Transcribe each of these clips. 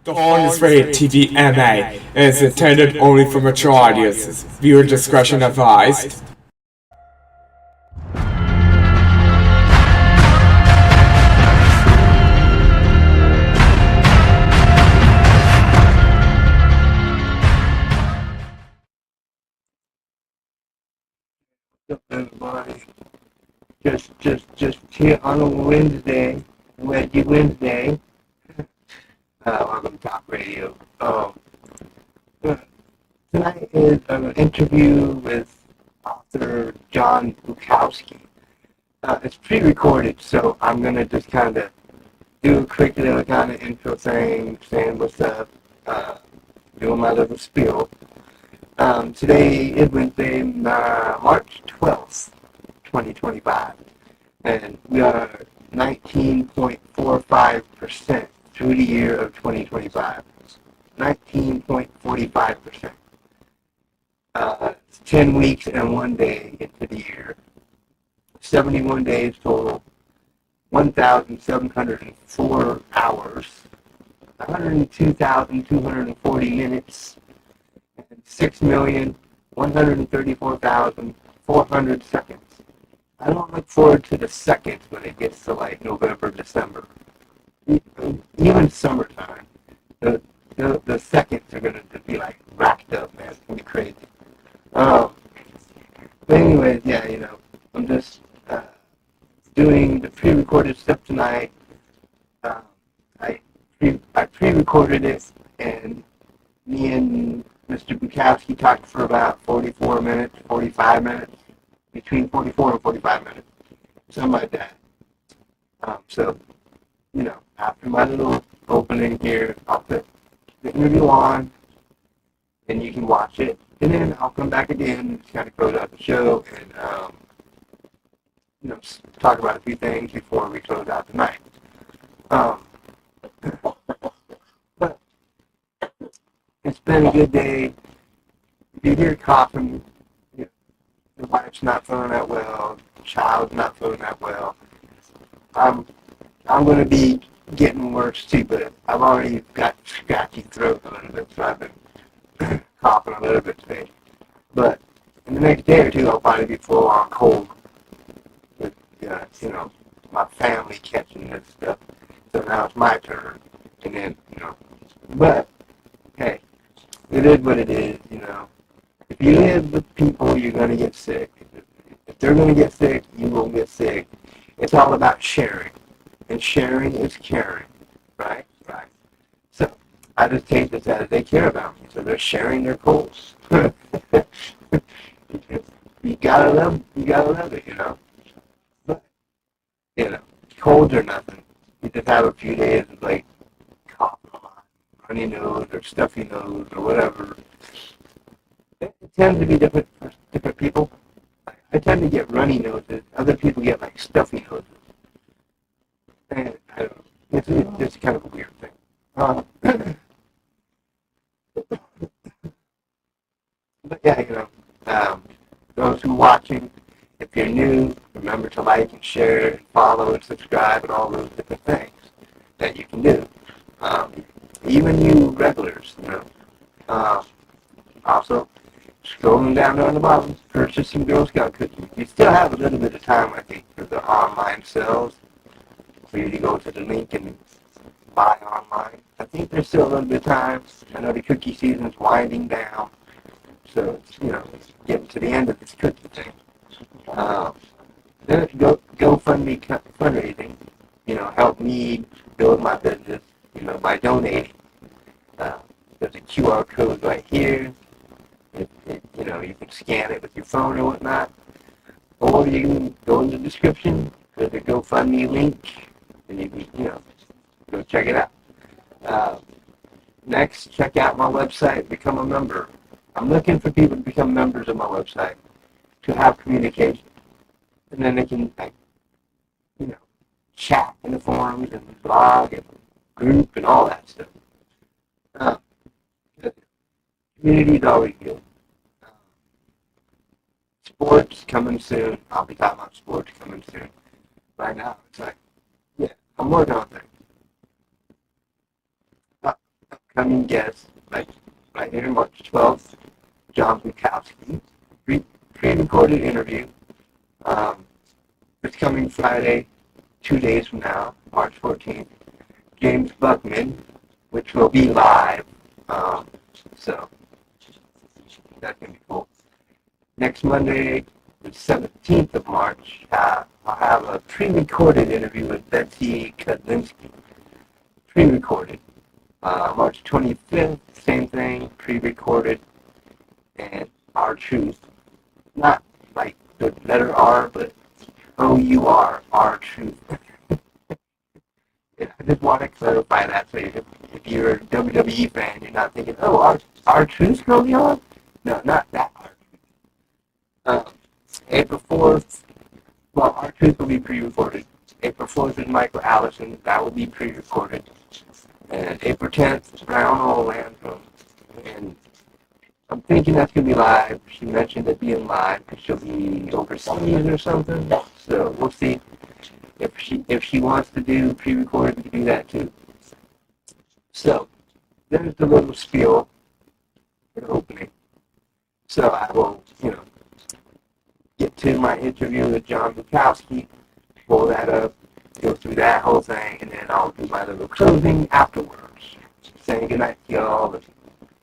The phone is rated TVMA and is intended only for mature audiences. Viewer discretion advised. What's up, everybody? Just here on a Wednesday, Wedgie Wednesday. Welcome to Talk Radio. Tonight is an interview with author John Bukowski. It's pre-recorded, so I'm gonna just kind of do a quick little kind of intro thing, saying what's up, doing my little spiel. Today is Wednesday, March 12th, 2025, and we are 19.45% through the year of 2025. 19.45%. It's 10 weeks and 1 day into the year. 71 days total. 1,704 hours. 102,240 minutes. 6,134,400 seconds. I don't look forward to the seconds when it gets to like November, December. Even summertime, the seconds are going to be like racked up, man. It's going to be crazy. But anyways, yeah, I'm just doing the pre-recorded stuff tonight. I pre-recorded it, and me and Mr. Bukowski talked for about 44 minutes, 45 minutes, between 44 and 45 minutes, something like that. So, after my little opening here, I'll put the interview on, and you can watch it, and then I'll come back again and just kind of close out the show and, talk about a few things before we close out tonight. But it's been a good day. If you hear coughing, the wife's not feeling that well, the child's not feeling that well. I'm going to be getting worse too, but I've already got scratchy throat a little bit, so I've been coughing a little bit today. But in the next day or two, I'll probably be full on cold. With, my family catching this stuff. So now it's my turn. And then, but, hey, it is what it is, If you live with people, you're going to get sick. If they're going to get sick, you will get sick. It's all about sharing. And sharing is caring. Right? Right. So, I just take this as they care about me. So they're sharing their colds. you gotta love it, But, colds are nothing. You just have a few days of like coughing a lot, runny nose or stuffy nose or whatever. It tends to be different for different people. I tend to get runny noses. Other people get like stuffy noses. And I don't know. It's just kind of a weird thing. But yeah, those who are watching, if you're new, remember to like and share and follow and subscribe and all those different things that you can do. Even you regulars, Also, scrolling down there on the bottom, purchase some Girl Scout cookies. You still have a little bit of time, I think, for the online sales. For you to go to the link and buy online. I think there's still a little bit of time. I know the cookie season's winding down. So, it's getting to the end of this cookie thing. Then GoFundMe fundraising, help me build my business, by donating. There's a QR code right here. You can scan it with your phone or whatnot. Or you can go in the description. There's a GoFundMe link. And you can, go check it out. Next, check out my website, become a member. I'm looking for people to become members of my website to have communication. And then they can, chat in the forums and blog and group and all that stuff. Community is always good. Sports coming soon. I'll be talking about sports coming soon. Right now, it's like, I'm working on things. upcoming guest, like right here March 12th, John Bukowski, pre-recorded interview. This coming Friday, 2 days from now, March 14th, James Buckman, which will be live. So that's going to be cool. Next Monday, the 17th of March, I'll have a pre-recorded interview with Betsy Kudlinski. Pre-recorded. March 25th, same thing, pre-recorded. And our truth. Not like the letter R, but O-U-R, our truth. Yeah, I just want to clarify that so if you're a WWE fan, you're not thinking, oh, our truth's going to be on? No, not that R truth. April 4th, well, our truth will be pre-recorded. April 4th is Michael Allison, that will be pre-recorded. And April 10th, Brown Orlando. And I'm thinking that's going to be live. She mentioned it being live because she'll be overseas or something. So we'll see. If she wants to do pre-recorded, we can do that too. So there's the little spiel for the opening. So I will, get to my interview with John Bukowski, pull that up, go through that whole thing, and then I'll do my little closing afterwards. Saying goodnight to y'all, and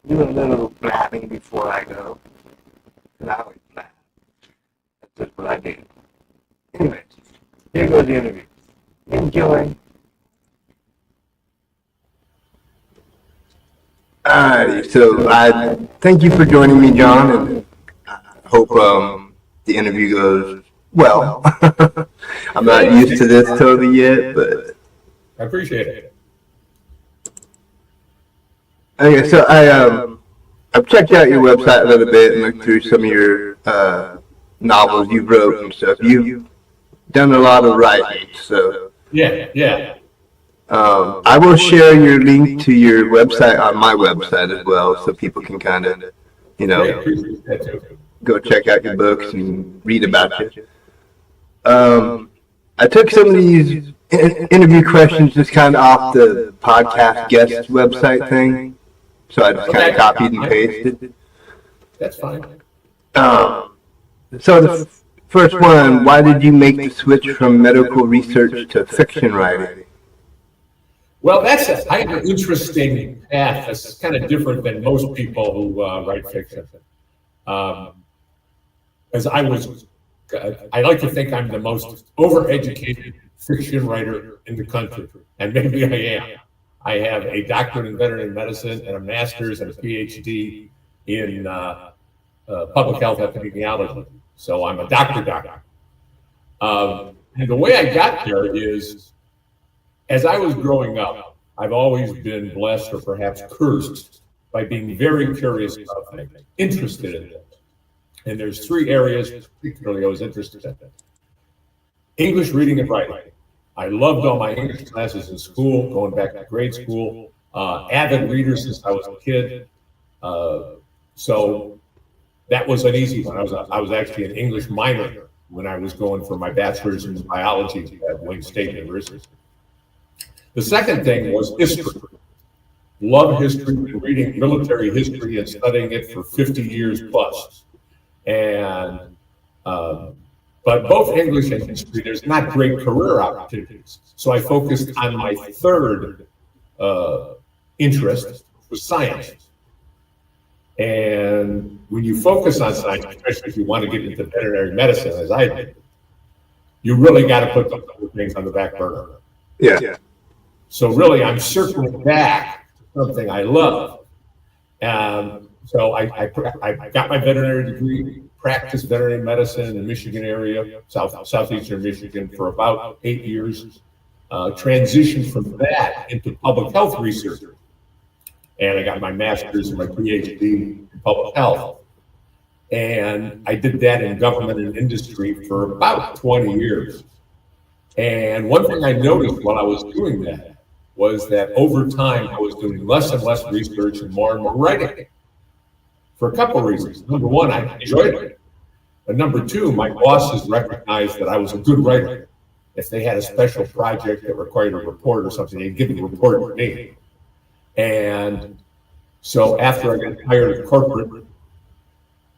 do a little blabbing before I go. Because I always blab. That's just what I do. Anyway, here goes the interview. Enjoy. Alright, so I thank you for joining me, John, and I hope the interview goes well. I'm not used to this totally yet, but I appreciate it. okay. So I've checked out your website a little bit and looked through some of your novels you wrote and stuff. You've done a lot of writing, so Yeah. I will share your link to your website on my website as well, so people can kind of, I appreciate that too. go check out your books and read about you. I took some of these interview questions just kind of off the podcast guest website thing, so I just kind of copied and pasted. That's fine. So the first one, why did you make the switch from medical research to fiction writing? Well, that's a kind of interesting path. It's kind of different than most people who write fiction. As I like to think I'm the most overeducated fiction writer in the country, and maybe I am. I have a doctorate in veterinary medicine and a master's and a PhD in public health epidemiology. So I'm a doctor. And the way I got there is, as I was growing up, I've always been blessed or perhaps cursed by being very curious about things, interested in things. And there's three areas particularly I was interested in. English reading and writing. I loved all my English classes in school, going back to grade school. Avid reader since I was a kid. So that was an easy one. I was actually an English minor when I was going for my bachelor's in biology at Wayne State University. The second thing was history. Love history, reading military history and studying it for 50 years plus. And but both English and history, there's not great career opportunities. So I focused on my third interest, was science. And when you focus on science, especially if you want to get into veterinary medicine, as I did, you really got to put those other things on the back burner. Yeah. So really, I'm circling back to something I love. So I got my veterinary degree, practiced veterinary medicine in the Michigan area, southeastern Michigan, for about 8 years. Transitioned from that into public health research. And I got my master's and my PhD in public health. And I did that in government and industry for about 20 years. And one thing I noticed while I was doing that was that over time, I was doing less and less research and more writing. For a couple of reasons. Number one, I enjoyed it. But number two, my bosses recognized that I was a good writer. If they had a special project that required a report or something, they'd give the report to me. And So after I got tired of corporate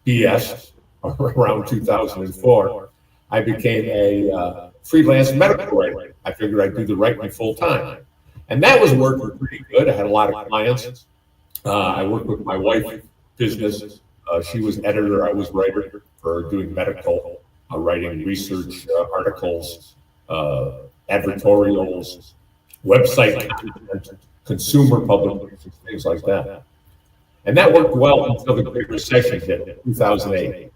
BS around 2004, I became a freelance medical writer. I figured I'd do the writing full time. And that was working pretty good. I had a lot of clients. I worked with my wife business. She was editor, I was writer for doing medical, writing research articles, advertorials, website content, consumer publications, things like that. And that worked well until the Great Recession hit in 2008.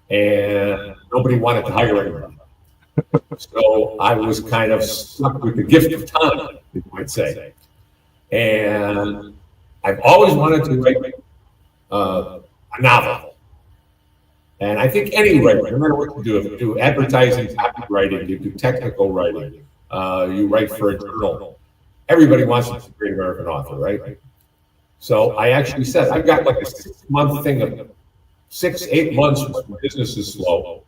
And nobody wanted to hire anybody. So I was kind of stuck with the gift of time, you might say. And I've always wanted to write a novel. And I think any writer, no matter what you do, if you do advertising, copywriting, you do technical writing, you write for a journal, everybody wants to be a great American author, right? So I actually said, I've got like a 6-month thing of 6-8 months when my business is slow.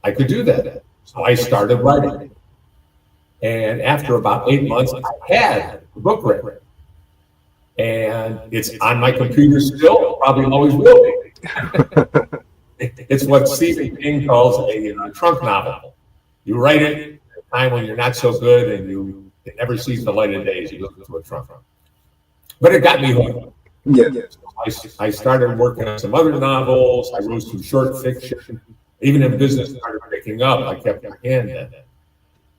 I could do that. So I started writing. And after about 8 months, I had the book written. And it's on my computer still, probably always will be. It's what Stephen King calls a trunk novel. You write it at a time when you're not so good and it never sees the light of day as you look into a trunk. But it got me hooked. Yeah. I started working on some other novels. I wrote some short fiction. Even in business started picking up, I kept my hand in it.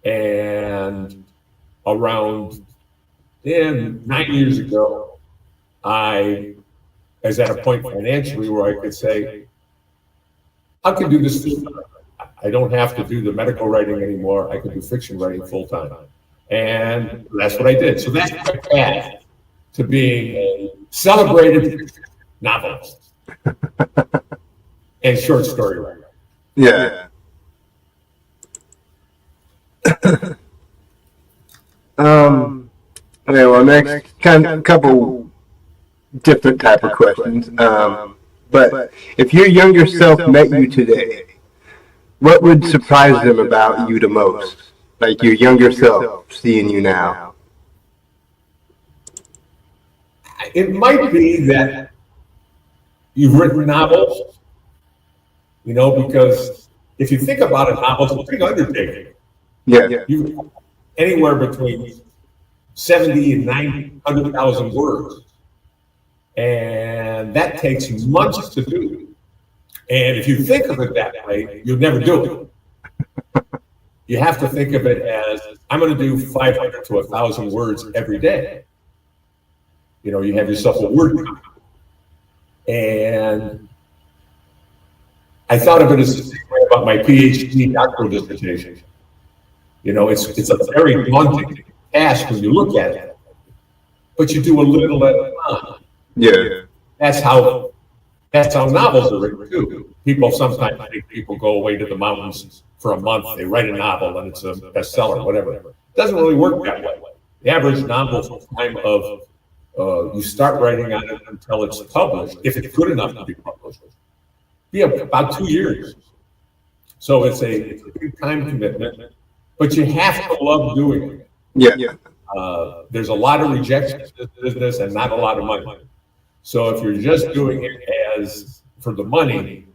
And around 9 years ago, I was at a point financially where I could say, I can do this full time. I don't have to do the medical writing anymore. I can do fiction writing full time. And that's what I did. So that's my path to being a celebrated novelist and short story writer. Yeah. Okay, well, next couple different type of questions. But if your younger self met you today, what would surprise them about you the most? Like your younger self seeing you now. It might be that you've written novels, because if you think about a novel, it's a big undertaking. Yeah. You anywhere between 70 and 900,000 words. And that takes months to do. And if you think of it that way, you'll never do it. You have to think of it as, I'm going to do 500 to 1,000 words every day. You have yourself a word count. And I thought of it as the same way about my PhD doctoral dissertation. It's a very daunting task when you look at it, but you do a little at a time. Yeah. That's how novels are written too. People sometimes think people go away to the mountains for a month, they write a novel and it's a bestseller, whatever. It doesn't really work that way. The average novel's time of you start writing on it until it's published, if it's good enough to be published, be about 2 years. So it's a big time commitment, but you have to love doing it. Yeah. There's a lot of rejection in this business and not a lot of money. So if you're just doing it as for the money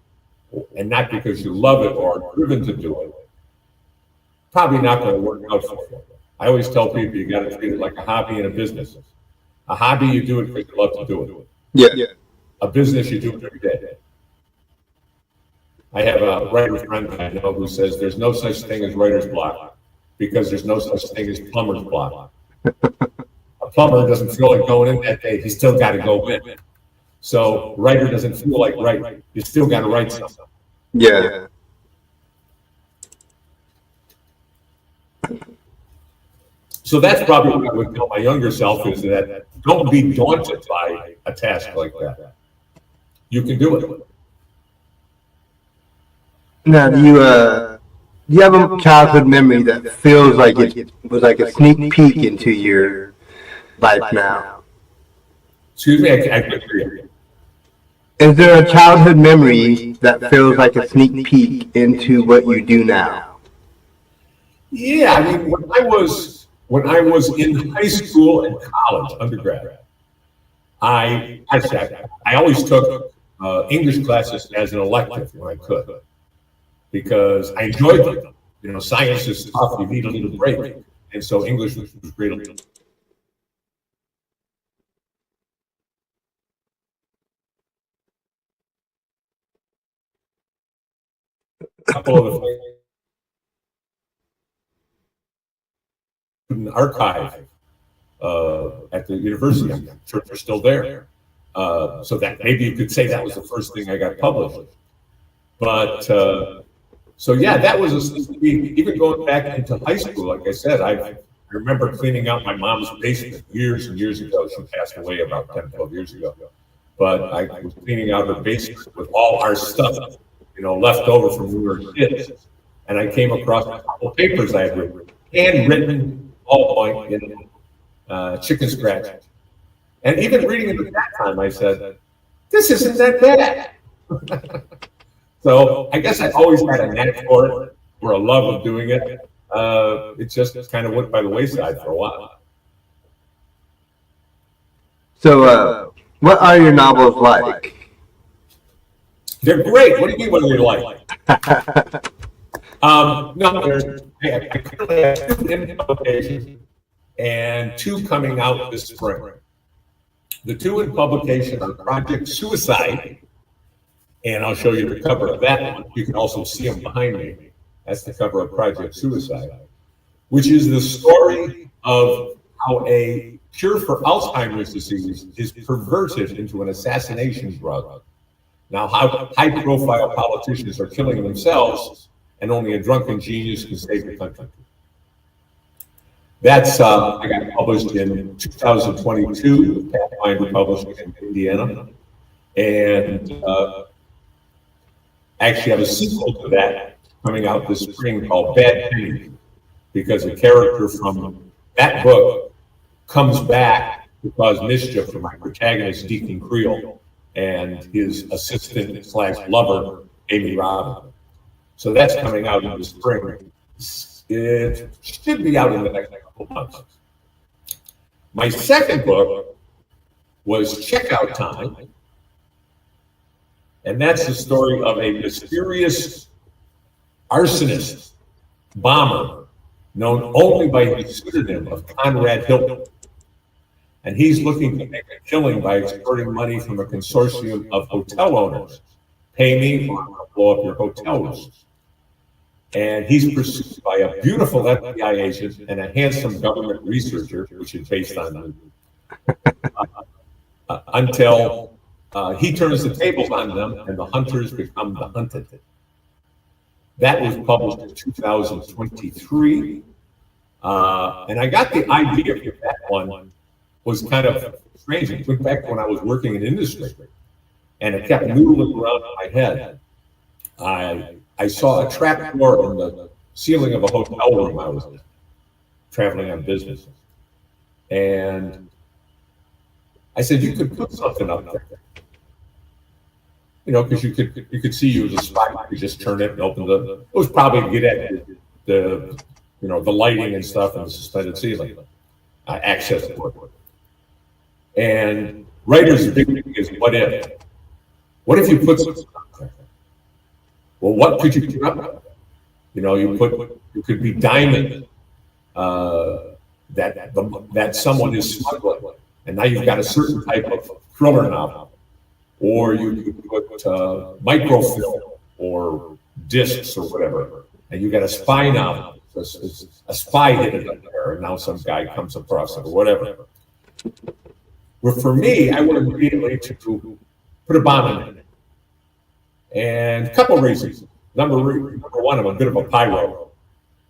and not because you love it or are driven to do it, probably not going to work out for you. I always tell people you got to treat it like a hobby and a business. A hobby, you do it because you love to do it. Yeah. A business, you do it every day. I have a writer friend I know who says there's no such thing as writer's block because there's no such thing as plumber's block. A plumber doesn't feel like going in that day, he's still got to go in. So writer doesn't feel like writing, you still got to write something. Yeah. So that's probably what I would tell my younger self is that don't be daunted by a task like that. You can do it. Now, do you have a childhood memory that feels like it was like a sneak peek into your life now? Excuse me, I couldn't hear you. Is there a childhood memory that feels like a sneak peek into what you do now? Yeah, I mean, when I was in high school and college, undergrad, I always took English classes as an elective when I could, because I enjoyed them. You know, science is tough, you need a little break. And so English was great. A couple of the student archive at the university, I'm sure they're still there. So that maybe you could say that was the first thing I got published. But so yeah, that was even going back into high school. Like I said, I remember cleaning out my mom's basement years and years ago. She passed away about 10, 12 years ago. But I was cleaning out her basement with all our stuff, you know, left over from when we were kids. And I came across a couple of papers I had written, handwritten, ballpoint, you know, chicken scratch. And even reading it at that time, I said, this isn't that bad. So I guess I always had a knack for it, or a love of doing it. It just kind of went by the wayside for a while. So, what are your novels like? They're great. What do you mean, what are they like? No, I currently have 2 in publication and 2 coming out this spring. The 2 in publication are Project Suicide, and I'll show you the cover of that one. You can also see them behind me. That's the cover of Project Suicide, which is the story of how a cure for Alzheimer's disease is perverted into an assassination drug. Now, how high-profile politicians are killing themselves, and only a drunken genius can save the country. That's I got published in 2022. Pathfinder published in Indiana, and actually have a sequel to that coming out this spring called Bad Penny, because a character from that book comes back to cause mischief for my protagonist, Deacon Creel, and his assistant / lover, Amy Robin. So that's coming out in the spring. It should be out in the next couple of months. My second book was Checkout Time, and that's the story of a mysterious arsonist, bomber, known only by his pseudonym of Conrad Hilton. And he's looking to make a killing by extorting money from a consortium of hotel owners. Pay me or I'll blow up your hotel rooms. And he's pursued by a beautiful FBI agent and a handsome government researcher, which is based on until he turns the tables on them and the hunters become the hunted. That was published in 2023. And I got the idea for that one was kind of strange. It went back to when I was working in industry, and it kept noodling around in my head. I saw a trap door in the ceiling of a hotel room I was in, traveling on business. And I said, you could put something up there. You know, because you could see you as a spy. You could just turn it and open it was probably to get at the lighting and stuff and the suspended ceiling, access to it. And writer's big thing is what if? What if you put something up there? Well, what could you put up there? You know, it could be diamond that someone is smuggling, and now you've got a certain type of thriller novel. Or you could put microfilm or discs or whatever, and you got a spy novel. A spy hid it up there, and now some guy comes across it or whatever. Well, for me, I went immediately to put a bomb in it. And a couple of reasons. Number one, I'm a bit of a pyro.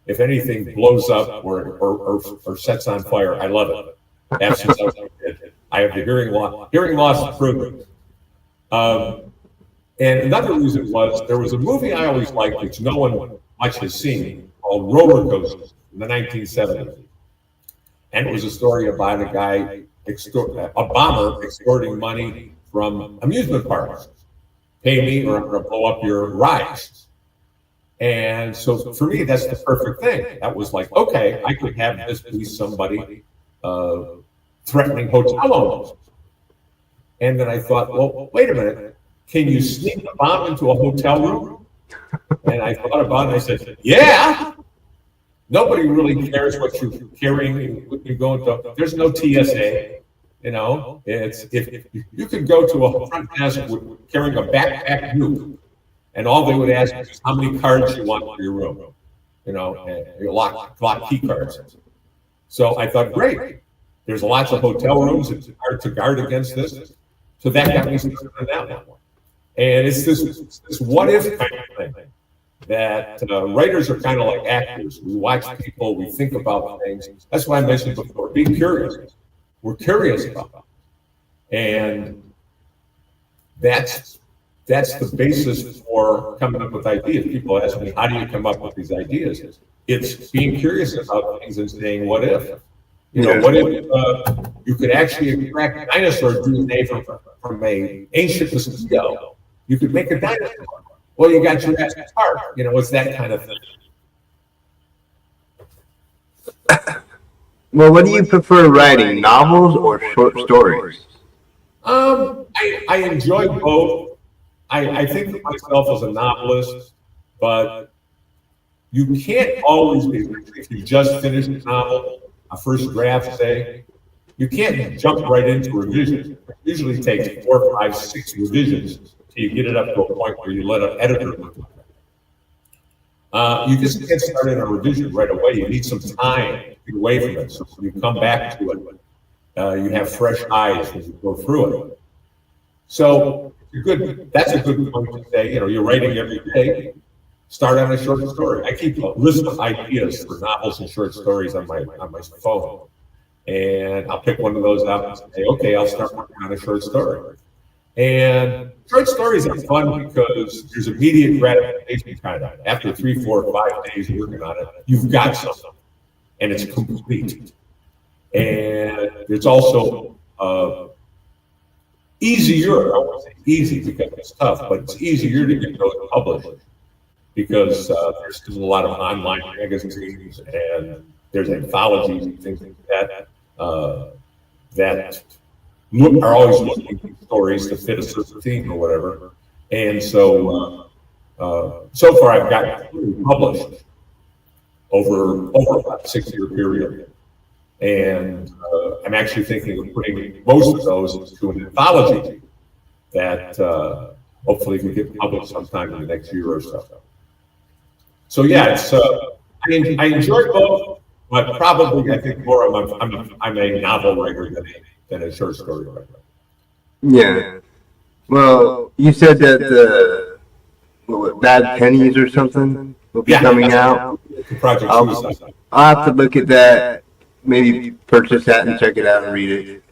If anything blows up or sets on fire, I love it. Ever since I was a kid, I have the hearing loss. Hearing loss is proven. And another reason was there was a movie I always liked, which no one much has seen, called Roller Coaster in the 1970s. And it was a story about a guy, a bomber extorting money from amusement parks. Pay me or I'm going to blow up your rides. And so for me, that's the perfect thing. That was like, okay, I could have this be somebody threatening hotel owners. And then I thought, well, wait a minute. Can you sneak a bomb into a hotel room? And I thought about it and I said, yeah. Nobody really cares what you're carrying when you go into, there's no TSA, you know, it's, if you could go to a front desk carrying a backpack nuke, and all they would ask is how many cards you want for your room, you know, and your lock key cards. So I thought, great, there's lots of hotel rooms, it's hard to guard against this. So that got me started on that one. And it's this what if kind of thing. That writers are kind of like actors. We watch people, we think about things. That's why I mentioned before, be curious. We're curious about them. And that's the basis for coming up with ideas. People ask me, how do you come up with these ideas? It's being curious about things and saying, what if? You know, what if you could actually extract dinosaur DNA from an ancient mosquito? You could make a dinosaur. Well, you got Jurassic Park, you know, it's that kind of thing. Well, what do you prefer writing, novels or short stories? I enjoy both. I think of myself as a novelist, but you can't always be, if you just finished a novel, a first draft, say, you can't jump right into revision. It usually takes 4, 5, 6 revisions. You get it up to a point where you let an editor look at it. You just can't start in a revision right away. You need some time to get away from it. So when you come back to it, you have fresh eyes when you go through it. So that's a good point to say, you know, you're writing every day, start on a short story. I keep a list of ideas for novels and short stories on my phone. And I'll pick one of those out and say, okay, I'll start working on a short story. And short stories are fun because there's immediate gratification kind of. After 3, 4, 5 days working on it, you've got something, and it's complete. And it's also easier. I won't say easy because it's tough, but it's easier to get those published because there's still a lot of online magazines and there's anthologies and things like that that are always looking for stories to fit a certain theme or whatever. And so, so far I've got 3 published over about a 6-year period. And I'm actually thinking of putting most of those into an anthology that hopefully can get published sometime in the next year or so. So yeah, it's I enjoy both, but probably I think more I'm a novel writer than a short story writer. Yeah. Well, you said that Bad Pennies or something will be coming out. Project Suicide. I'll have to look at that. Maybe purchase that and check it out and read it.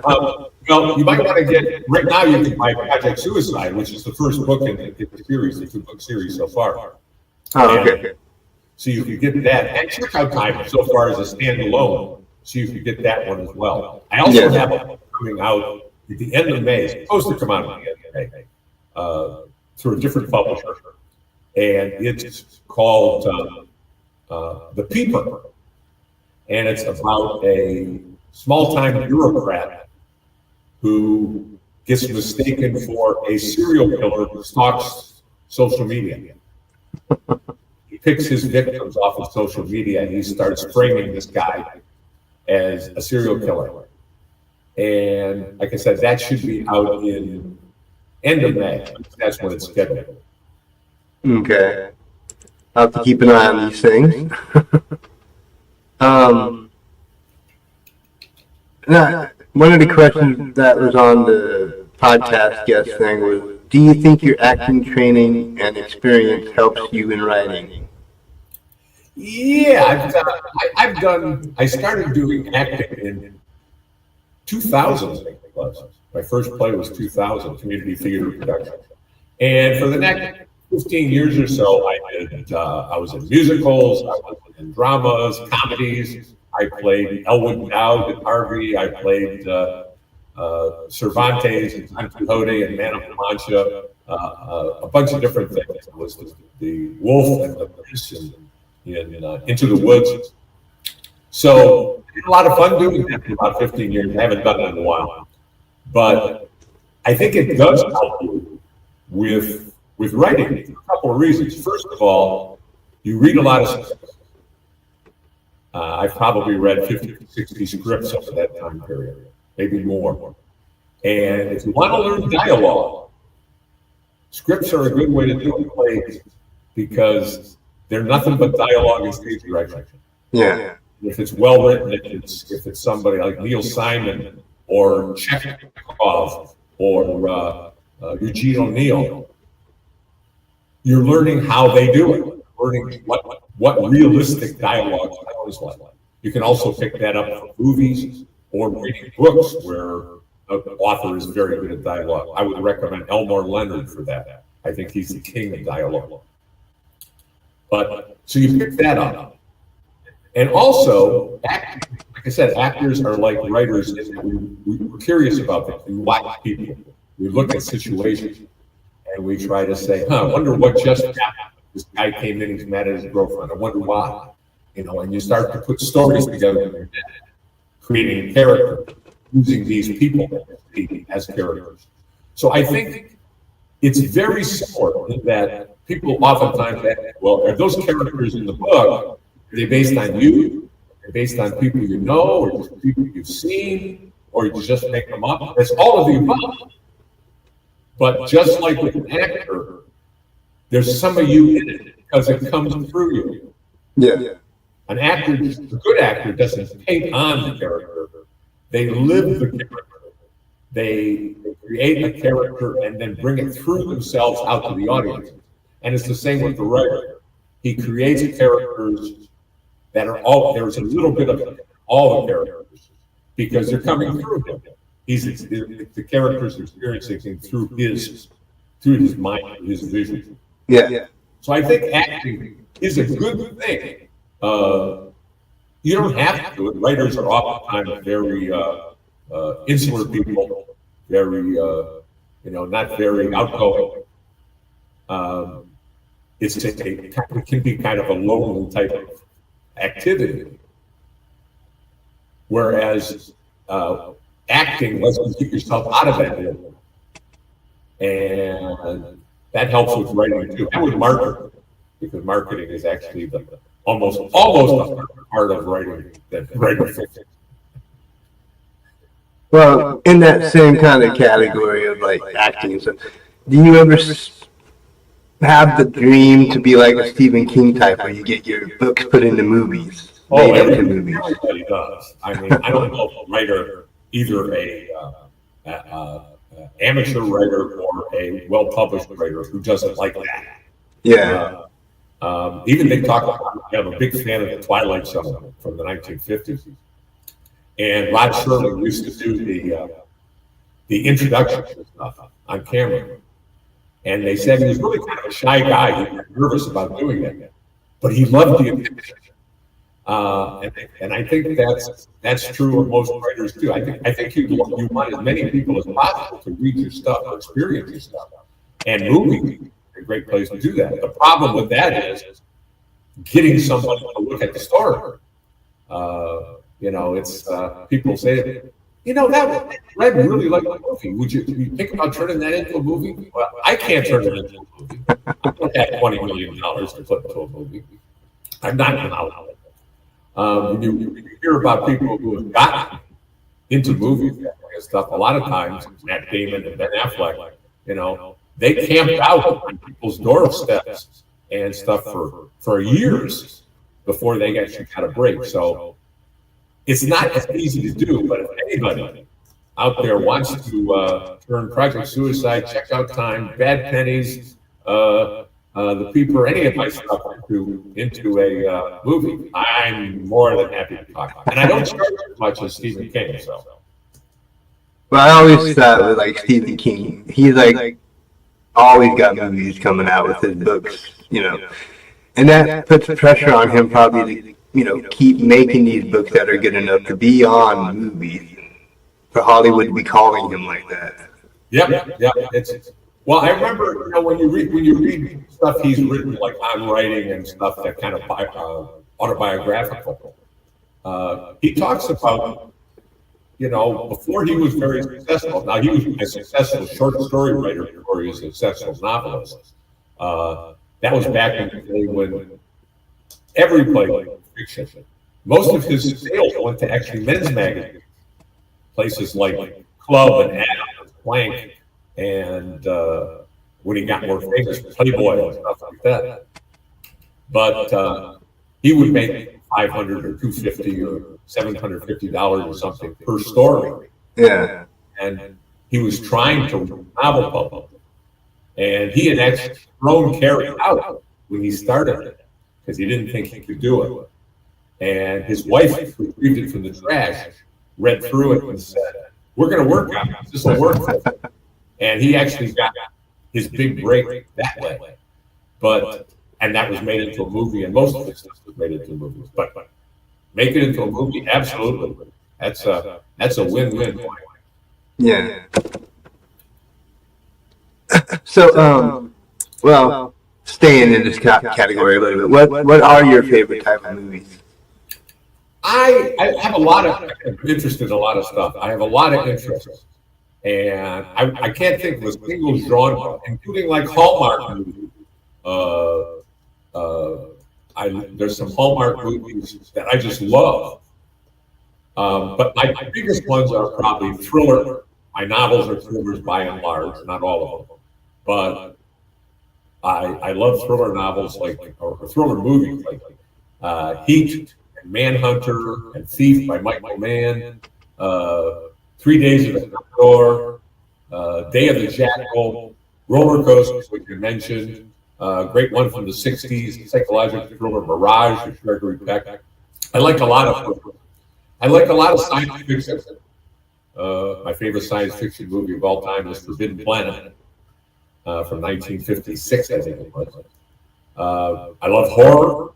Well, you might want to get, right now you can buy Project Suicide, which is the first book in the series, the 2-book series so far. Oh, okay. So you could get that, and Checkout Time so far as a standalone, so you could get that one as well. I also have a book coming out at the end of May. It's supposed to come out at the end of May through a different publisher, and it's called The Peeper. And it's about a small-time bureaucrat who gets mistaken for a serial killer who stalks social media. He picks his victims off of social media and he starts framing this guy as a serial killer. And like I said, that should be out in end of May. That's when it's scheduled. Okay. I'll have to keep an eye on these things. Now, one of the questions that was on the podcast guest thing was, do you think your acting training and experience helps you in writing? Yeah, I started doing acting in 2000, I think it was. My first play was 2000, community theater production. And for the next 15 years or so, I was in musicals, I was in dramas, comedies. I played Elwood Dowd and Harvey. I played Cervantes and Don Quixote and Man of La Mancha, a bunch of different things. I was the wolf and the prince in Into the Woods. So I had a lot of fun doing that for about 15 years. I haven't done it in a while. But I think it does help you with writing for a couple of reasons. First of all, you read a lot of scripts. I've probably read 50 to 60 scripts over that time period, maybe more. And if you want to learn dialogue, scripts are a good way to do plays because they're nothing but dialogue and stage direction. Yeah. If it's well written, if it's somebody like Neil Simon or Chekhov or Eugene O'Neill, you're learning how they do it, learning what realistic dialogue sounds like. You can also pick that up from movies or reading books where an author is very good at dialogue. I would recommend Elmore Leonard for that. I think he's the king of dialogue. But so you pick that up. And also, like I said, actors are like writers. We're curious about them. We watch people. We look at situations and we try to say, I wonder what just happened. This guy came in, he's mad at his girlfriend. I wonder why. And you start to put stories together in your head, creating a character, using these people as characters. So I think it's very similar in that people oftentimes ask, well, are those characters in the book, are they based on you? Are they based on people you know, or just people you've seen, or you just make them up? It's all of the above. But just like with an actor, there's some of you in it because it comes through you. Yeah. An actor, a good actor, doesn't paint on the character. They live the character. They create a character and then bring it through themselves out to the audience. And it's the same with the writer. He creates characters that are there's a little bit of all the characters because they're coming through him. The character's experiencing him through his mind, his vision. Yeah. So I think acting is a good thing. You don't have to do it. Writers are oftentimes very insular people, very not very outgoing. It can be kind of a lonely type of activity. Whereas acting lets you keep yourself out of that role. And that helps with writing too, and with marketing, because marketing is actually almost a part of writing that writing fiction. Well, in that same kind of category of like acting, so do you ever have the dream to be like a Stephen King type, where you get your books put into movies? Everybody does. I mean, I don't know if a writer, either a amateur writer or a well-published writer, who doesn't like that. Yeah. Even they talk about, I'm a big fan of the Twilight Zone from the 1950s. And Rod Serling used to do the introduction stuff on camera. And they said he was really kind of a shy guy. He was nervous about doing that. But he loved the attention. And I think that's true of most writers too. I think you want as many people as possible to read your stuff or experience your stuff. And movies are a great place to do that. The problem with that is getting somebody to look at the story. It's people say, that Red really liked the movie. Would you think about turning that into a movie? Well, I can't turn it into a movie. I don't have $20 million to put into a movie. I'm not allowed. When you hear about people who have gotten into movies and stuff, a lot of times, Matt Damon and Ben Affleck, they camped out on people's doorsteps and stuff for years before they actually got a break. So it's not as easy to do, but if anybody out there wants to turn Project Suicide, Check Out Time, Bad Pennies, The Peeper, any of my stuff into a movie, I'm more than happy to talk. And I don't charge as much as Stephen King. So. Well, I always thought with like Stephen King, he's like always got movies coming out with his books, and that puts pressure on him probably to keep making these books that are good enough to be on movies for Hollywood to be calling him like that. Yep. Well, I remember, when you read stuff he's written, like on writing and stuff that kind of autobiographical. He talks about before he was very successful. Now he was a successful short story writer before he was a successful novelist. That was back in the day when everybody wrote fiction. Most of his sales went to actually men's magazines, places like Club and Adam and Plank, and when he got more famous, Playboy and stuff like that. But he would make $500 or $250 or $750 or something per story. Yeah. And he was trying to novel publish. And he had actually thrown Carrie out when he started it because he didn't think he could do it. And his wife retrieved it from the trash, read through it, and said, "We're going to work on it. This will work for him." And he actually got his big break that way. And that was made into a movie, and most of his stuff was made into movies. But make it into a movie, absolutely. That's a win-win. Yeah. So, well, staying in this category a little bit, what are your favorite type of movies? I have a lot of I'm interested in a lot of stuff. I have a lot of interests, and I can't think of a single genre, including like Hallmark movies. There's some Hallmark movies that I just love. But my biggest ones are probably thriller. My novels are thrillers by and large, not all of them. But I love thriller novels or thriller movies like Heat and Manhunter and Thief by Michael Mann, 3 Days of the Condor, Day of the Jackal, Roller Coaster, which you mentioned, great one from the 60s, psychological thriller Mirage with Gregory Peck. I like a lot of science fiction. My favorite science fiction movie of all time is Forbidden Planet from 1956, I think it was. I love horror,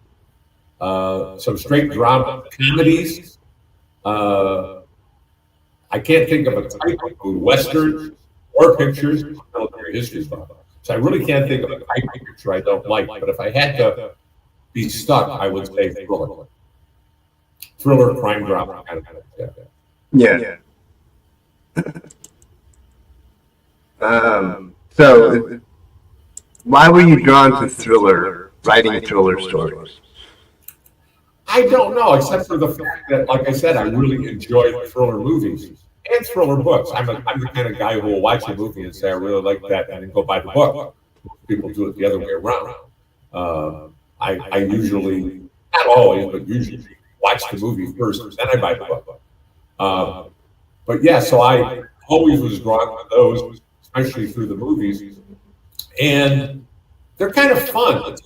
some straight drama, comedies. I can't think of a type of food, westerns or pictures, military history stuff. So I really can't think of a type of picture I don't like. But if I had to be stuck, I would say thriller. Thriller, crime drama, kind of thing. Yeah. So, why were you drawn to writing thriller stories? I don't know, except for the fact that, like I said, I really enjoy thriller movies and thriller books. I'm the kind of guy who will watch a movie and say, I really like that, and then go buy the book. People do it the other way around. I usually, not always, but usually watch the movie first, then I buy the book. But yeah, so I always was drawn to those, especially through the movies. And they're kind of fun.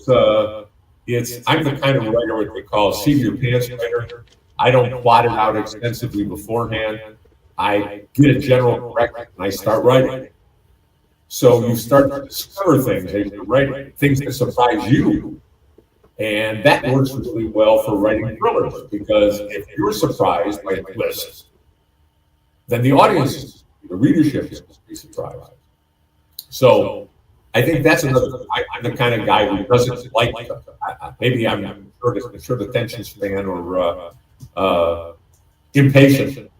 I'm the kind of writer what they call seat your pants writer. I don't plot it out extensively beforehand. I get a general direction and I start writing. So you start to discover things as you're writing, things that surprise you. And that works really well for writing thrillers, because if you're surprised by a twist, then the audience, the readership is going to be surprised. So I think that's another. I'm the kind of guy who doesn't like. Maybe I'm short attention span or impatient,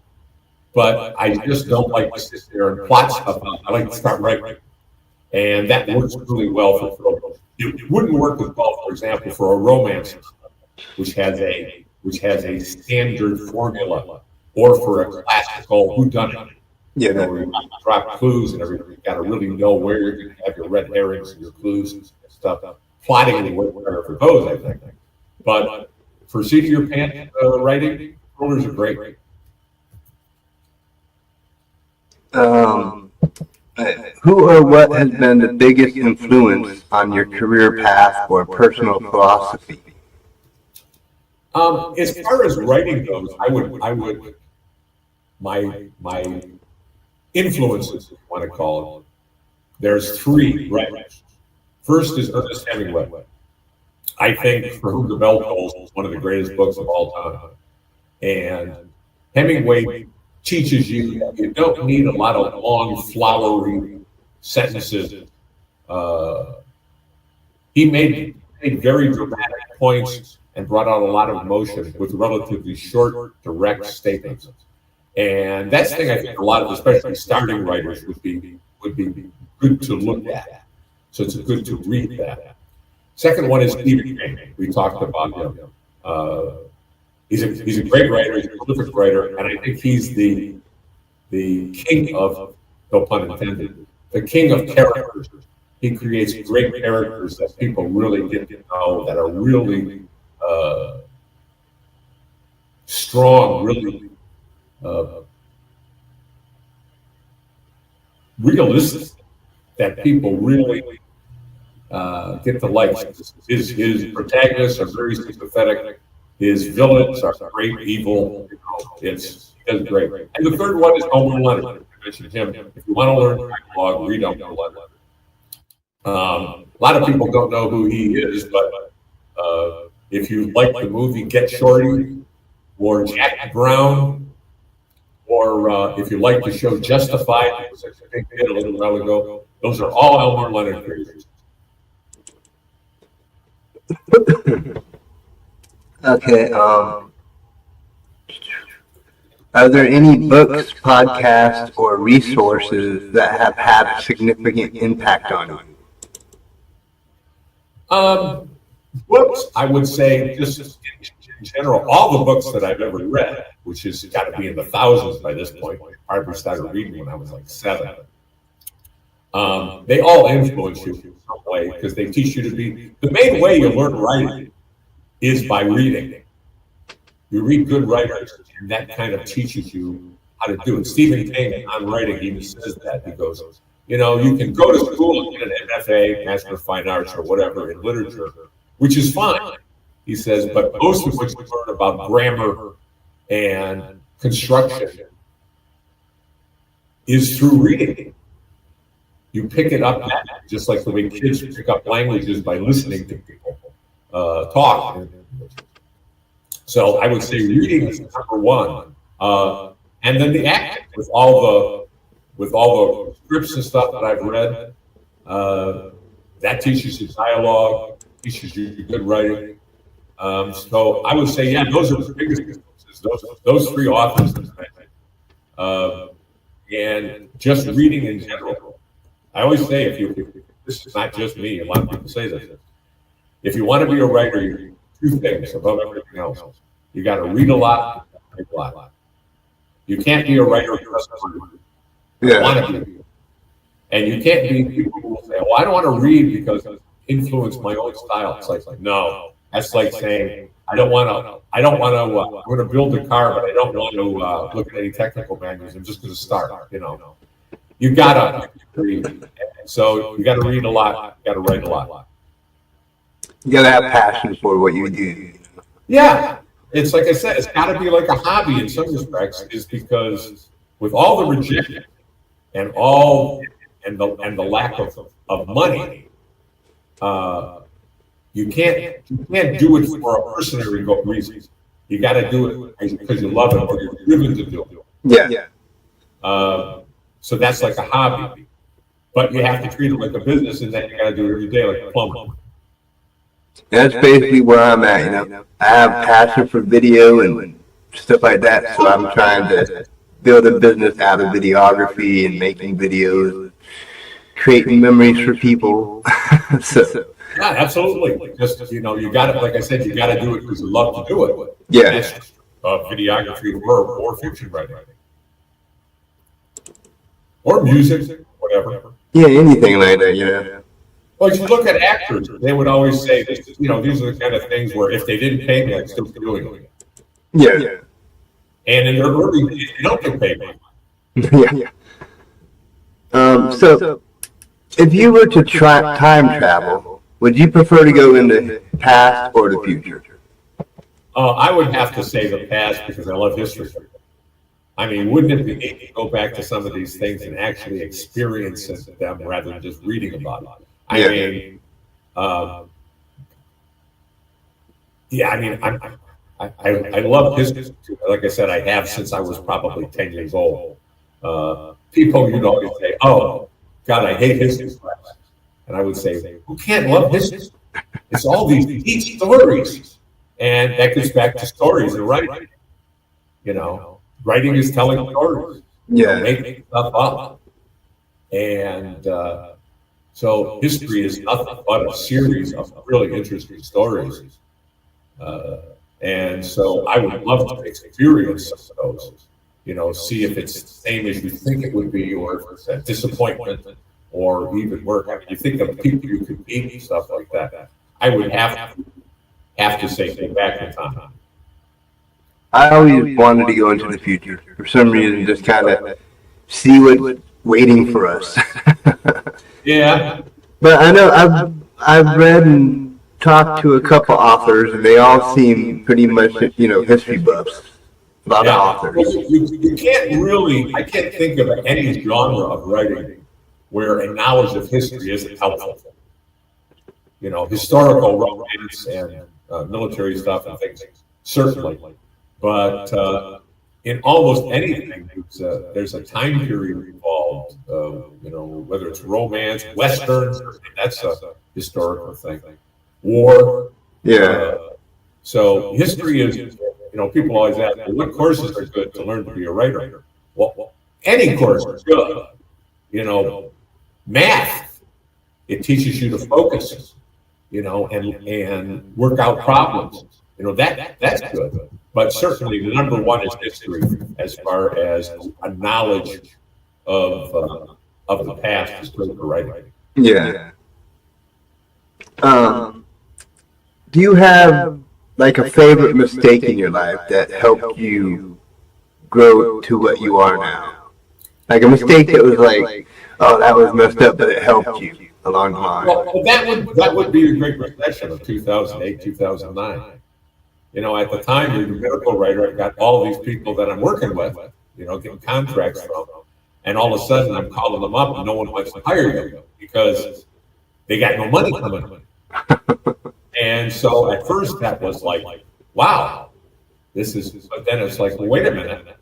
but I just don't like to sit there and plot stuff out. I like to start writing, and that works really well for thrillers. It wouldn't work as well, for example, for a romance, which has a standard formula, or for a classical whodunit. Yeah, Where you drop clues and everything. You got to really know where you're going to have your red herrings and your clues and stuff. Plotting will work better for those, I think. But for seat your pants writing, thrillers are great. Who or what has been the biggest influence on your career path or personal philosophy? As far as writing goes, I would my influences, if you want to call it. There's three writers. First is Ernest Hemingway. I think For Whom the Bell Tolls is one of the greatest books of all time. And Hemingway teaches you that you don't need a lot of long, flowery sentences. He made very dramatic points and brought out a lot of emotion with relatively short, direct statements. And that's the thing I think a lot of, especially starting writers, would be good to look at. So it's good to read that. Second one is Stephen King. We talked about him. He's a great writer. He's a prolific writer, and I think he's the king of, no pun intended, the king of characters. He creates great characters that people really get to know, that are really strong, really realistic, that people really get to like. His protagonists are very sympathetic. His villains are great evil. It's great. And the third one is Homer Leonard. I mentioned him. If you want to learn dialogue, read Homer Leonard. A lot of people don't know who he is, but if you like the movie Get Shorty or Jack Brown, or if you like the show Justified, which I think did a little while ago, those are all Elmer Leonard creators. Okay. Are there any books, podcasts, or resources that have had a significant impact on you? Books, I would say, just in general, all the books that I've ever read, which has got to be in the thousands by this point. I probably started reading when I was like 7. They all influence you in some way because they teach you to be. The main way you learn writing is by reading. You read good writers, and that kind of teaches you how to do it. Stephen King, on writing, even says that. He goes, you know, you can go to school and get an MFA, Master of Fine Arts, or whatever in literature, which is fine. He says, but most of what you learn about grammar and construction is through reading. You pick it up just like the way kids pick up languages by listening to people talk. So I would say reading is number one, and then the acting with all the scripts and stuff that I've read. That teaches you dialogue, teaches you good writing. So I would say, yeah, those are the biggest influences. Those 3 authors, and just reading in general. I always say, if this is not just me, a lot of people say this. If you want to be a writer, you do 2 things above everything else. You got to read a lot, write a lot. You can't be a writer who doesn't want to be. And you can't be people who will say, "Oh, I don't want to read because it influenced my own style." It's like no. That's like saying, I'm going to build a car, but I don't want to look at any technical manuals. I'm just going to start, you know. You got to read. So you got to read a lot. You got to write a lot. You got to have passion for what you do. Yeah. It's like I said, it's got to be like a hobby in some respects, is because with all the rejection and the lack of money, you can't do it for a mercenary reason. You got to do it because you love it or you're driven to do it. Yeah. So that's like a hobby, but you have to treat it like a business, and then you got to do it every day like a plumber. That's basically where I'm at. You know, I have passion for video and stuff like that, so I'm trying to build a business out of videography and making videos, creating memories for people. So. Yeah, absolutely. Just, you know, you got to, like I said, you got to do it because you love to do it. Yeah. Videography or fiction writing. Or music, whatever. Yeah, anything like that, you know. Well, if you look at actors, they would always say, you know, these are the kind of things where if they didn't pay me, I'd still be doing it. Yeah. And in their early days, they don't get paid. Yeah. So, if you were to try time travel, would you prefer to go in the past or the future? I would have to say the past because I love history. I mean, wouldn't it be neat to go back to some of these things and actually experience them rather than just reading about it? I mean, I love history. Like I said, I have since I was probably 10 years old. People, you know, always say, "Oh, God, I hate history class." And I would say, who can't love history? It's all these deep stories. And that gets back to stories and writing. You know, writing is telling stories. Yeah. Making stuff up. And so history is nothing but a series of really interesting stories. And so I would love to experience some of those, see if it's the same as you think it would be, or if it's a disappointment, or even work. I mean, you think of people you could meet and stuff like that. I would have to say go back in time. I always wanted to go into the future for some reason, just kind of see what's waiting for us. Yeah. But I know I've read and talked to a couple authors, and they all seem pretty much, history buffs. A lot of authors. Well, you can't really, I can't think of any genre of writing where a knowledge of history isn't helpful. Historical romance and military stuff and things, certainly. But in almost anything, there's a time period involved, whether it's romance, Westerns, that's a historical thing. War. Yeah. So history is, people always ask, well, what courses are good to learn to be a writer? Well, any course is good. Math, it teaches you to focus, and work out problems. That's good. But certainly the number one is history, as far as a knowledge of the past is good for writing. Yeah. Do you have like a favorite mistake in your life that helped you grow to what you are now? Like a mistake that was like, oh, that was messed up, but it helped you along the line. Well, that would be the Great Recession of 2008, 2009. At the time, you're a medical writer. I got all these people that I'm working with, getting contracts from, and all of a sudden I'm calling them up and no one wants to hire you because they got no money coming in. And so at first that was like, wow, but then it's like, well, wait a minute.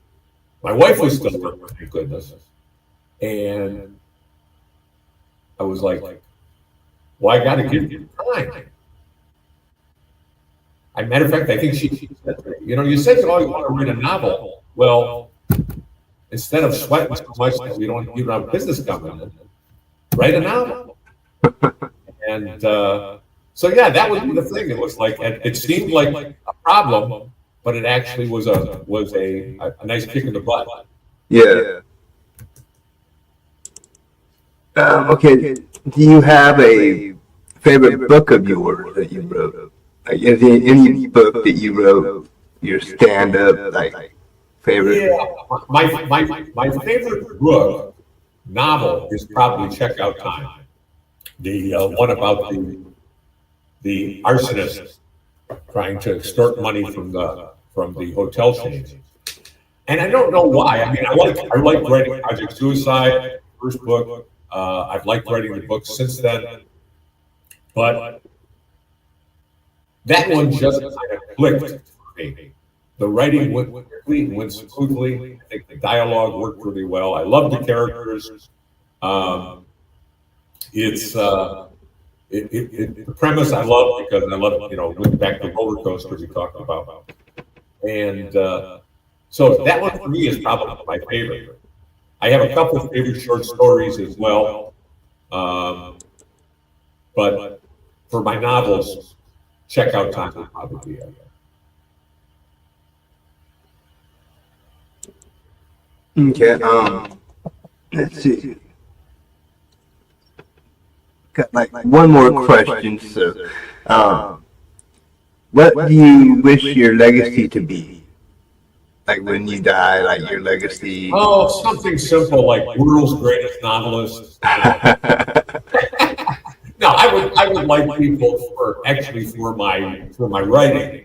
My wife was still working, thank goodness. And I was like, well, I got to give you time. As a matter of fact, I think she said, you said you always want to write a novel. Well, instead of sweating so much that you don't have business coming in, write a novel. And so yeah, that would be the thing. It was like, it seemed like a problem, but it actually was a nice kick in the butt. Yeah. Okay. Do you have a favorite book of yours that you wrote? Like, is there any book that you wrote your stand-up favorite? Yeah, my favorite book novel is probably Checkout Time. The one about the arsonist trying to extort money from the hotel chains. And I don't know why. I mean, I like writing Project Suicide, first book. I've liked writing the book since then, but that one just kind of clicked for me. The writing went quickly, went smoothly. I think the dialogue worked really well. I love the characters. The premise I love because I love, going back to the roller coaster we talked about. And so that one for me is probably my favorite. I have a couple of favorite short stories as well. But for my novels, Checkout Time would probably be it. Okay, let's see. Got like one more question. So, what do you wish your legacy to be? Like when you die, like your legacy? Oh, something simple like world's greatest novelist. No, I would like people for my writing.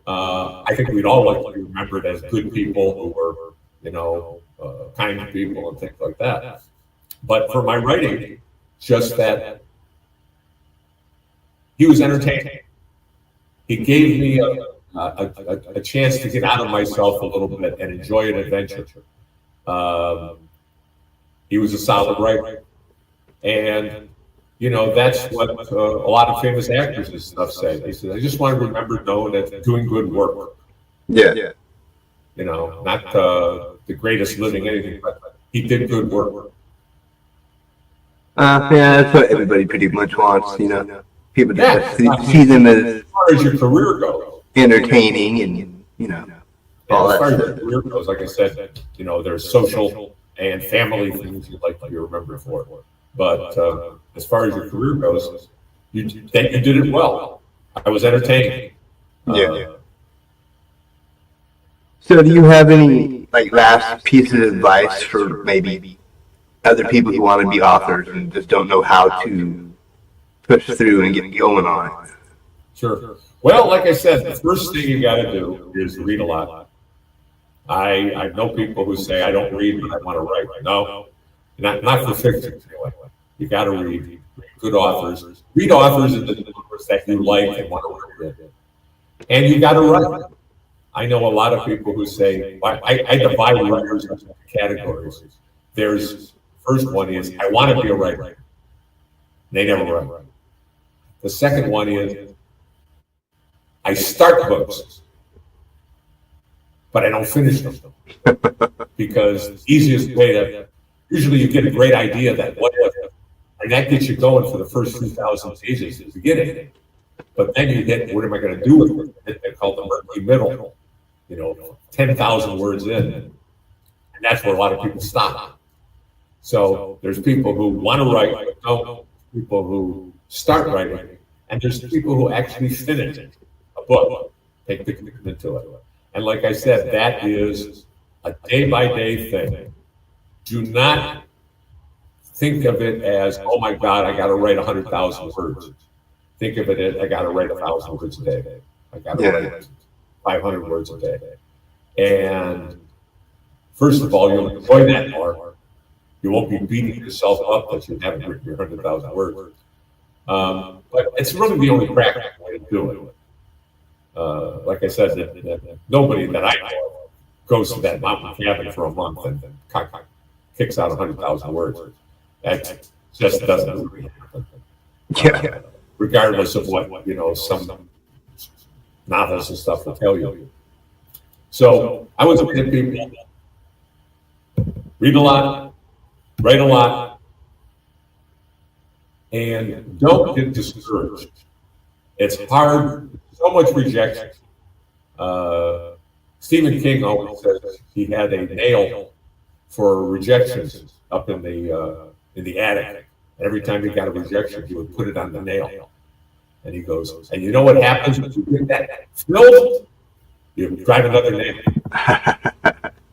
I think we'd all like to be remembered as good people who were, kind people and things like that. But for my writing, just that he was entertaining. He gave me a chance to get out of myself a little bit and enjoy an adventure. He was a solid writer. And, that's what a lot of famous actors and stuff say. They said, I just want to remember knowing that doing good work. Yeah. Not the greatest living anything, but he did good work. Yeah, that's what everybody pretty much wants, People Yeah. to see them as As far as your career goes, entertaining and, all as that far as your stuff. career goes, like I said, there's social and family things you'd like to be remembered for. But as far as your career goes, you did it well. I was entertaining. Yeah. So do you have any last pieces of advice for maybe other people who want to be authors and just don't know how to push through and get going on it? Sure. Well, like I said, the first thing you got to do is read a lot. I know people who say I don't read, but I want to write. No, not for fiction. Anyway. You got to read good authors. Read authors in the numbers that you like and want to read. And you got to write. I know a lot of people who say I divide writers into categories. There's first one is I want to be a writer. They never write. The second one is I start books, but I don't finish them because the easiest way to usually you get a great idea that what if, and that gets you going for the first few thousand pages at the beginning. But then you get what am I going to do with it? They call the murky middle. 10,000 words in, and that's where a lot of people stop. So there's people who want to write, but don't. People who start writing, and there's people who actually finish a book, take the commitment to it. And like I said, that is a day-by-day thing. Do not think of it as, oh my God, I got to write 100,000 words. Think of it as, I got to write 1,000 words a day. I got to write 500 words a day. And first of all, you'll enjoy that more. You won't be beating yourself up that you haven't written your 100,000 words. But it's really the only practical way to do it. Like I said, nobody that I know goes to that mountain cabin for a month and kicks out 100,000 words. That just doesn't really happen. Yeah. Regardless of what, some novels and stuff will tell you. So I would say to people, read a lot, write a lot, and don't get discouraged. It's hard, so much rejection. Stephen King always says he had a nail for rejections up in the attic. And every time he got a rejection, he would put it on the nail. And he goes, and you know what happens when you get that filled? You drive another nail.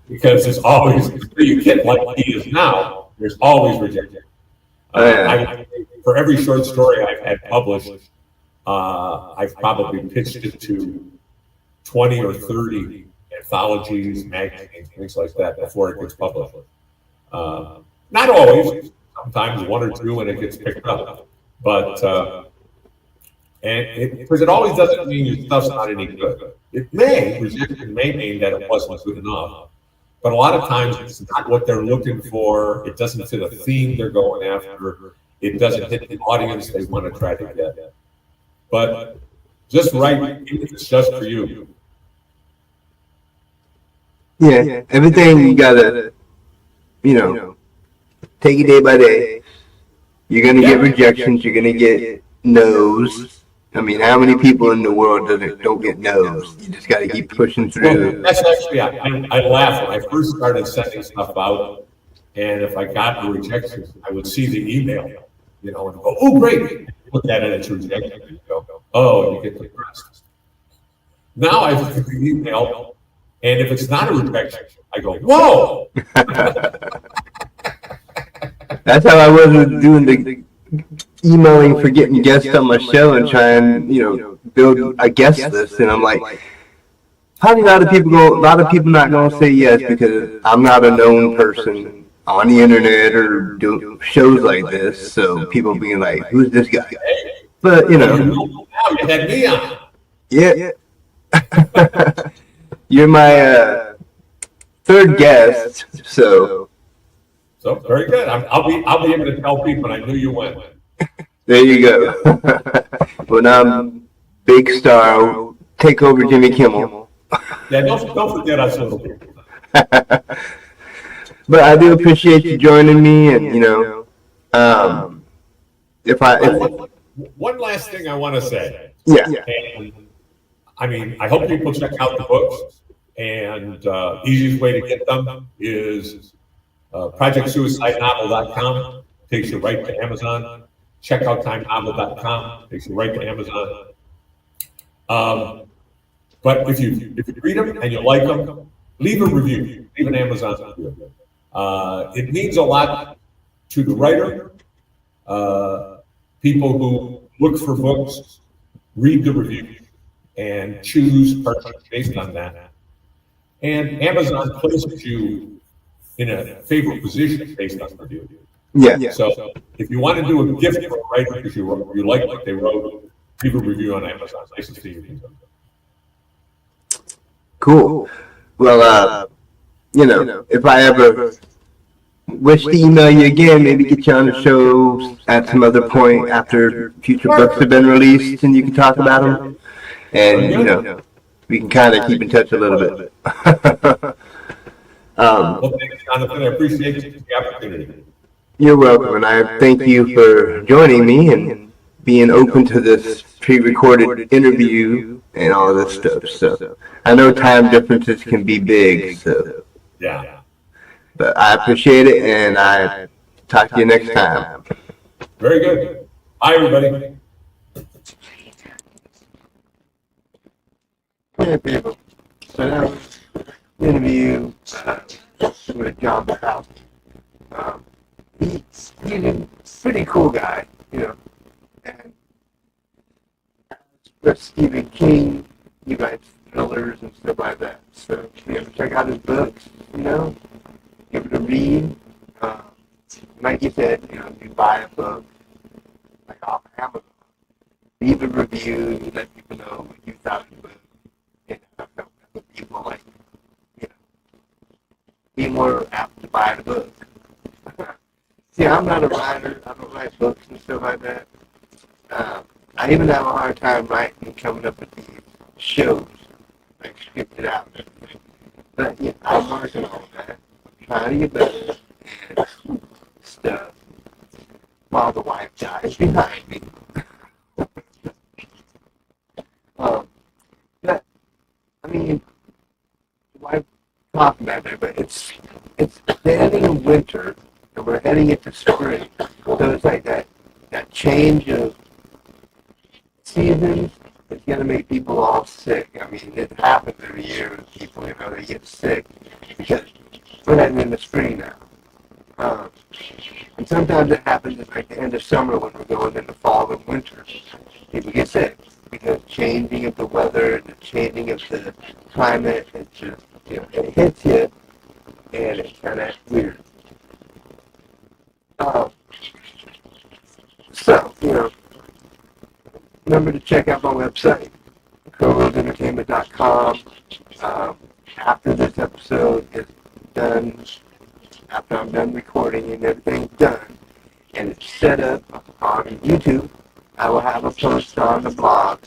Because there's always, you get like he is now, there's always rejection. For every short story I've had published, I've probably pitched it to 20 or 30 anthologies, magazines, things like that before it gets published. Not always, sometimes one or two and it gets picked up. But, because it always doesn't mean your stuff's not any good. Rejection may mean that it wasn't good enough. But a lot of times it's not what they're looking for. It doesn't fit a theme they're going after. It doesn't hit the audience they want to try to get. But just write, it's just for you. Yeah, everything you gotta, take it day by day. You're gonna get rejections. You're gonna get no's. I mean, how many people in the world don't get no's? You just gotta keep pushing through. Well, that's actually, I laugh when I first started sending stuff out, and if I got a rejection, I would see the email, and go, oh, great. Look at it, it's rejected. And you go, oh, and you get depressed. Now I look at the email, and if it's not a rejection, I go, whoa. That's how I was with doing the emailing for getting guests on my show and trying, build a guest list. And I'm like, probably a lot of people not going to say yes because I'm not a known person on the internet or do shows like this. So people being like, who's this guy? But, Now you had me on. Yeah. You're my third guest, so very good. I'll be able to tell people I knew you went. There you go. When I'm big star, take over Jimmy Kimmel. Yeah, don't forget us little people. But I do appreciate you joining me, and if I, One last thing I want to say. yeah, And I mean, I hope people check out the books. And easiest way to get them is projectsuicidenovel.com takes you right to Amazon. Checkouttimenovel.com takes you right to Amazon. But if you read them and you like them, leave a review, leave an Amazon review. It means a lot to the writer. People who look for books, read the review, and choose purchase based on that. And Amazon places you in a favorable position based on the review. yeah. So if you want to do a gift for a writer because you like what they wrote, leave a review on Amazon. Nice to see you. Cool. Well, if I ever wish to email you again, maybe get you on the show at some other point after future books have been released and you can talk about them. And, we can kind of keep in touch a little bit. Well, thanks, Jonathan. I appreciate the opportunity. You're welcome, and I thank you for joining me and being open to this pre-recorded interview and all this stuff. So I know time differences can be big, so Yeah. but I appreciate it, and I talk to you next time. Very good. Bye, everybody. Hey, people. So that was an interview with John Bukowski. He's a pretty cool guy, and with Stephen King, he writes thrillers and stuff like that. So check out his books, give it a read. Like you said, if you buy a book, like off Amazon, leave a review, let people know what you thought of the book. People like, be more apt to buy the book. See, I'm not a writer. I don't write books and stuff like that. I even have a hard time writing and coming up with these shows, like scripted out and everything. But I'm working on that. I'm trying to get better and stuff while the wife dies behind me. But, I mean, the wife talking about it, but it's the ending of winter, and we're heading into spring. So it's like that change of seasons is going to make people all sick. I mean, it happens every year with people, they get sick because we're heading into spring now. And sometimes it happens at like the end of summer when we're going into fall and winter. People get sick because changing of the weather, the changing of the climate, it just, it hits you, and it's kind of weird. So, remember to check out my website, co-roadentertainment.com. After this episode is done, after I'm done recording and everything's done, and it's set up on YouTube, I will have a post on the blog,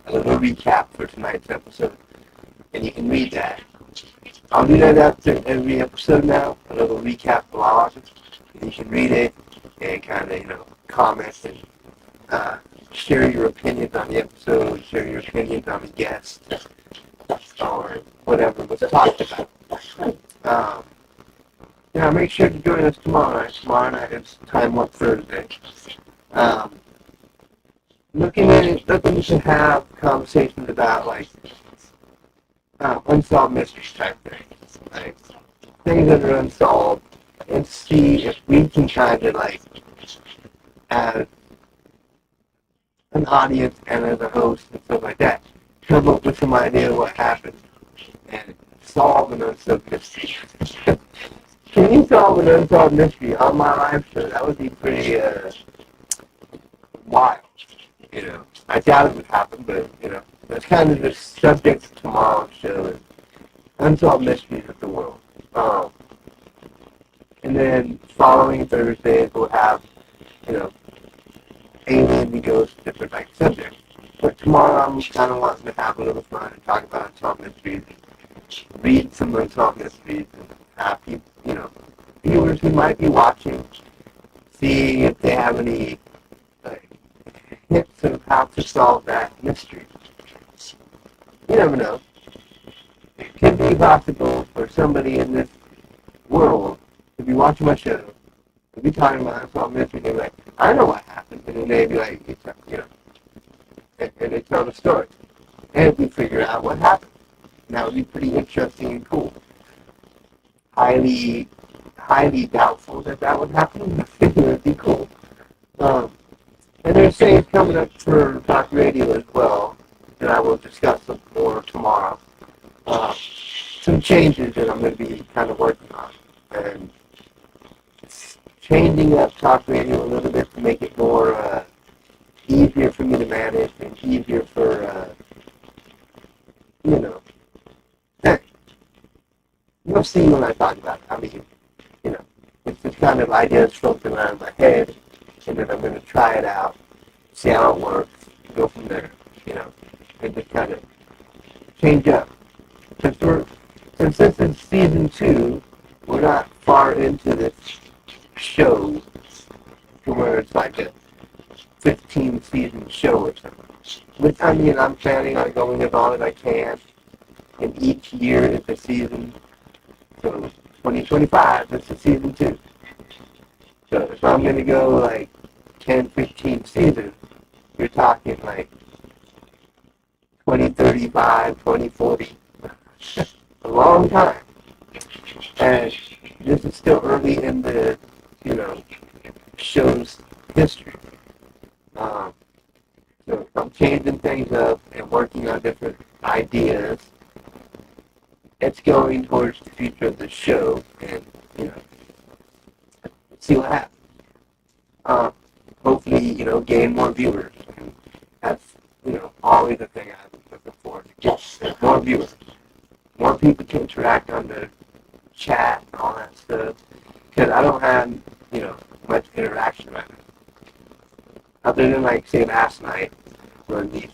a little recap for tonight's episode, and you can read that. I'll do that after every episode now, a little recap blog, and you can read it and kind of, comment and share your opinions on the episode, share your opinions on the guest, or whatever was talked about. Make sure to join us tomorrow night. Tomorrow night is Time Up Thursday. Looking to have conversations about unsolved mysteries type things, like things that are unsolved, and see if we can kind of as an audience and as a host and stuff like that, come up with some idea of what happened and solve an unsolved mystery. Can you solve an unsolved mystery on my live show? That would be pretty wild. I doubt it would happen, but that's kind of the subject of tomorrow's show is unsolved mysteries of the world. And then following Thursdays we'll have aliens and ghosts, different subjects. But tomorrow I'm kind of wanting to have a little fun and talk about unsolved mysteries, read some unsolved mysteries, and have people, viewers who might be watching, see if they have any like, hints of how to solve that mystery. You never know. It could be possible for somebody in this world to be watching my show, to be talking about unsolved mystery, and they're like, I know what happened, and then they'd be like, and they tell the story, and we figure out what happened. And that would be pretty interesting and cool. Highly doubtful that would happen. It would be cool. And there's things coming up for talk radio as well that I will discuss some more tomorrow. Some changes that I'm going to be kind of working on, and changing up talk radio a little bit to make it more easier for me to manage and easier for you'll see when I talk about it. I mean, it's just kind of ideas floating around in my head, and then I'm going to try it out, see how it works, go from there, and just kind of change up. Since this is season 2, we're not far into this show to where it's like a 15-season show or something. Which, I mean, I'm planning on going as long as I can, and each year is a season. So 2025, this is season 2. So if I'm going to go like 10, 15 seasons, you're talking like 2035, 2040. A long time. And this is still early in the, show's history. So I'm changing things up and working on different ideas. It's going towards the future of the show, and see what happens. Hopefully, gain more viewers. And that's always a thing I'm looking forward to. Get more viewers, more people to interact on the chat and all that stuff. Because I don't have much interaction right now. Other than like say last night when this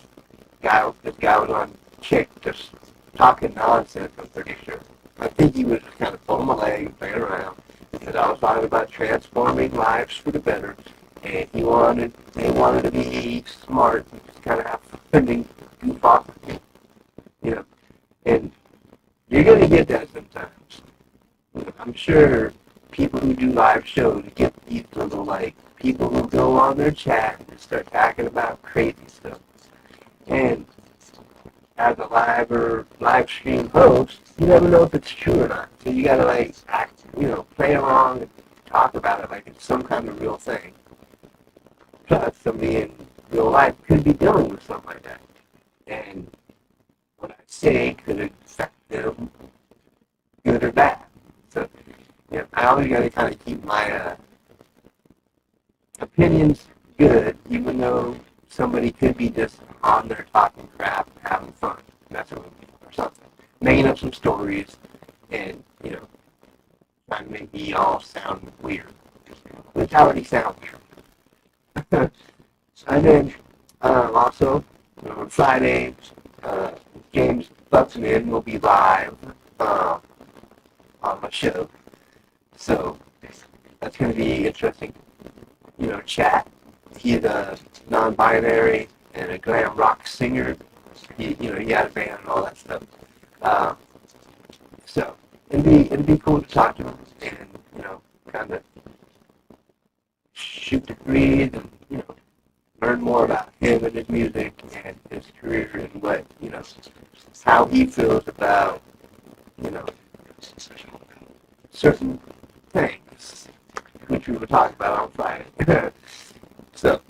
guy was on Chick just talking nonsense, I'm pretty sure. I think he was just kind of pulling my leg, playing around, because I was talking about transforming lives for the better, and they wanted to be smart and just kind of have fun and goof off with me, and you're going to get that sometimes. I'm sure people who do live shows get these little, people who go on their chat and start talking about crazy stuff. And as a live stream host, you never know if it's true or not. So you gotta play along and talk about it like it's some kind of real thing. Plus, somebody in real life could be dealing with something like that. And what I say could affect them good or bad. So, I always gotta kind of keep my opinions good, even though somebody could be just on there talking crap and having fun. That's what it or something. Making up some stories and, trying to make me all sound weird. Which already sounds weird. And then, also, on Friday, James Buxman will be live on my show. So, that's going to be interesting. Chat. He's a non-binary and a glam rock singer. He had a band and all that stuff. So it'd be cool to talk to him and kind of shoot the breeze and learn more about him and his music and his career and what how he feels about certain things, which we were talking about on Friday. So,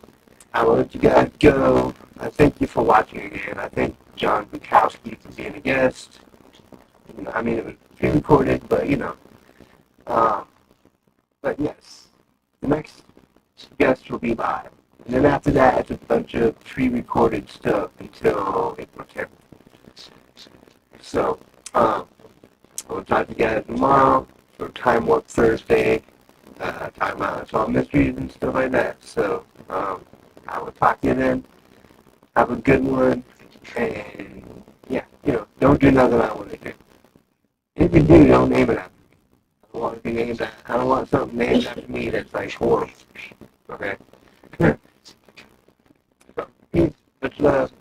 I will let you guys go. I thank you for watching again. I thank John Bukowski for being a guest. I mean, it was pre-recorded, but but yes, the next guest will be live. And then after that, it's a bunch of pre-recorded stuff until April 10th. So, I'll talk to you guys tomorrow for Time Warp Thursday. Talking about unsolved mysteries and stuff like that. So, I will talk to you then. have a good one, and yeah, don't do nothing I want to do. If you do, don't name it after me. I don't want to be named I don't want something named after me that's like horrible. Okay? So, peace, much love.